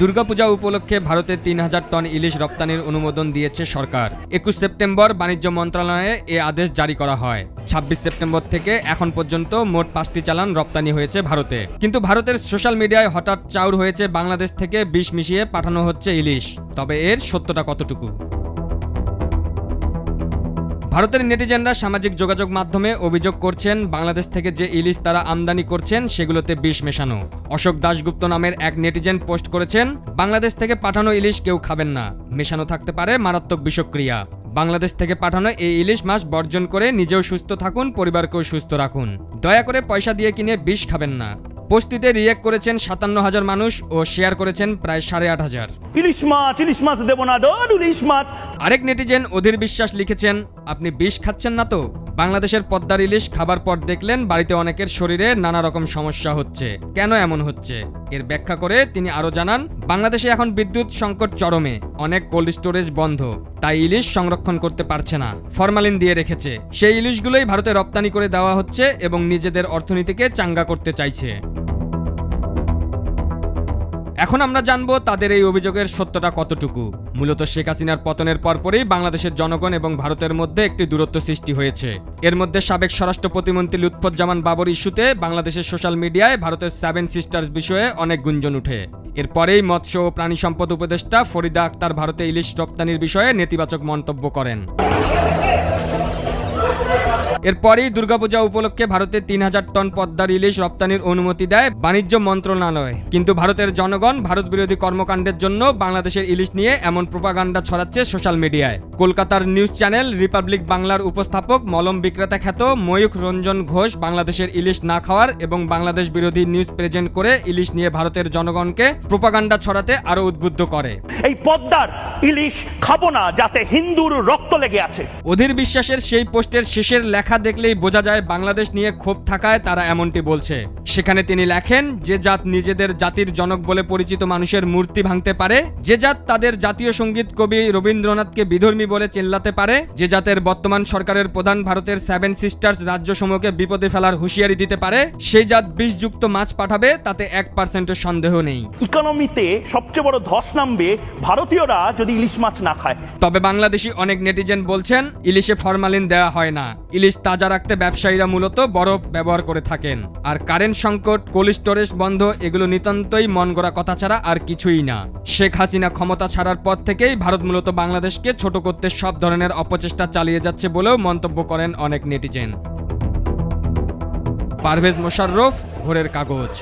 দুর্গাপূজা উপলক্ষে ভারতে ৩,০০০ টন ইলিশ রপ্তানির অনুমোদন দিয়েছে সরকার। ২১ সেপ্টেম্বর বাণিজ্য মন্ত্রণালয়ে এ আদেশ জারি করা হয়। ২৬ সেপ্টেম্বর থেকে এখন পর্যন্ত মোট ৫টি চালান রপ্তানি হয়েছে ভারতে। কিন্তু ভারতের সোশ্যাল মিডিয়ায় হঠাৎ চাউর হয়েছে বাংলাদেশ থেকে বিষ মিশিয়ে পাঠানো হচ্ছে ইলিশ। তবে এর সত্যতা কতটুকু? ভারতের নেটিজেনরা সামাজিক যোগাযোগ মাধ্যমে অভিযোগ করছেন বাংলাদেশ থেকে যে ইলিশ তারা আমদানি করছেন সেগুলোতে বিষ মেশানো। অশোক দাশগুপ্ত নামের এক নেটিজেন পোস্ট করেছেন, বাংলাদেশ থেকে পাঠানো ইলিশ কেউ খাবেন না, মেশানো থাকতে পারে মারাত্মক বিষক্রিয়া। বাংলাদেশ থেকে পাঠানো এই ইলিশ মাছ বর্জন করে নিজেও সুস্থ থাকুন, পরিবারকেও সুস্থ রাখুন। দয়া করে পয়সা দিয়ে কিনে বিষ খাবেন না। পোস্টটিতে রিয়েক্ট করেছেন ৫৭,০০০ মানুষ ও শেয়ার করেছেন প্রায় ৮,৫০০। ইলিশ মাছ দেব না, ইলিশ মাছ। আরেক নেটিজেন অধীর বিশ্বাস লিখেছেন, আপনি বিষ খাচ্ছেন না তো? বাংলাদেশের পদ্মার ইলিশ খাবার পর দেখলেন বাড়িতে অনেকের শরীরে নানা রকম সমস্যা হচ্ছে, কেন এমন হচ্ছে? এর ব্যাখ্যা করে তিনি আরো জানান, বাংলাদেশে এখন বিদ্যুৎ সংকট চরমে, অনেক কোল্ড স্টোরেজ বন্ধ, তাই ইলিশ সংরক্ষণ করতে পারছে না, ফরমালিন দিয়ে রেখেছে। সেই ইলিশগুলোই ভারতে রপ্তানি করে দেওয়া হচ্ছে এবং নিজেদের অর্থনীতিকে চাঙ্গা করতে চাইছে। এখন আমরা জানবো তাদের এই অভিযোগের সত্যতা কতটুকু। মূলত শেখ হাসিনার পতনের পরপরই বাংলাদেশের জনগণ এবং ভারতের মধ্যে একটি দূরত্ব সৃষ্টি হয়েছে। এর মধ্যে সাবেক স্বরাষ্ট্র প্রতিমন্ত্রী লুৎফুজ্জামান বাবর ইস্যুতে বাংলাদেশের সোশ্যাল মিডিয়ায় ভারতের 7 সিস্টার্স বিষয়ে অনেক গুঞ্জন উঠে। এরপরেই মৎস্য ও প্রাণী সম্পদ উপদেষ্টা ফরিদা আক্তার ভারতে ইলিশ রপ্তানির বিষয়ে নেতিবাচক মন্তব্য করেন। এরপরই দুর্গাপূজা উপলক্ষে ভারতে ৩,০০০ টন পদ্মার ইলিশ রপ্তানির অনুমতি দেয় বাণিজ্য মন্ত্রণালয়। কিন্তু ভারতের জনগণ ভারত বিরোধী কর্মকাণ্ডের জন্য বাংলাদেশের ইলিশ নিয়ে এমন প্রোপাগান্ডা ছড়াচ্ছে সোশ্যাল মিডিয়ায়। কলকাতার নিউজ চ্যানেল রিপাবলিক বাংলার উপস্থাপক মলম বিক্রেতা খ্যাত ময়ূখ রঞ্জন ঘোষ বাংলাদেশের ইলিশ না খাওয়ার এবং বাংলাদেশ বিরোধী নিউজ প্রেজেন্ট করে ইলিশ নিয়ে ভারতের জনগণকে প্রোপাগান্ডা ছড়াতে আরো উদ্বুদ্ধ করে। এই পদ্মার ইলিশ খাবো না, যাতে হিন্দুর রক্ত লেগে আছে। অধীর বিশ্বাসের সেই পোস্টের শেষের লেখা দেখলেই বোঝা যায় বাংলাদেশ নিয়ে ক্ষোভ থাকায় তারা এমনটি বলছে। সেখানে তিনি লেখেন, যে জাত নিজেদের জাতির জনক বলে পরিচিত মানুষের মূর্তি ভাঙতে পারে, যে জাত তাদের জাতীয় সঙ্গীত কবি রবীন্দ্রনাথকে বিধর্মী বলে চিল্লাতে পারে, যে জাতের বর্তমান সরকারের প্রধান ভারতের 7 সিস্টার্স রাজ্যসমূহকে বিপদে ফেলার হুঁশিয়ারি দিতে পারে, সেই জাত বিষযুক্ত মাছ পাঠাবে, তাতে 1% সন্দেহ নেই। ইকোনমিতে সবচেয়ে বড় ধস নামবে ভারতীয়রা যদি ইলিশ মাছ না খায়। তবে বাংলাদেশি অনেক নেটিজেন বলছেন, ইলিশে ফরমালিন দেওয়া হয় না, ইলিশ তাজা রাখতে ব্যবসায়ীরা মূলত বরফ ব্যবহার করে থাকেন। আর কারেন্ট সংকট, কোল্ড স্টোরেজ বন্ধ, এগুলো নিতান্তই মন গড়া কথা ছাড়া আর কিছুই না। শেখ হাসিনা ক্ষমতা ছাড়ার পর থেকেই ভারত মূলত বাংলাদেশকে ছোট করতে সব ধরনের অপচেষ্টা চালিয়ে যাচ্ছে বলেও মন্তব্য করেন অনেক নেটিজেন। পারভেজ মোশাররফ, ভোরের কাগজ।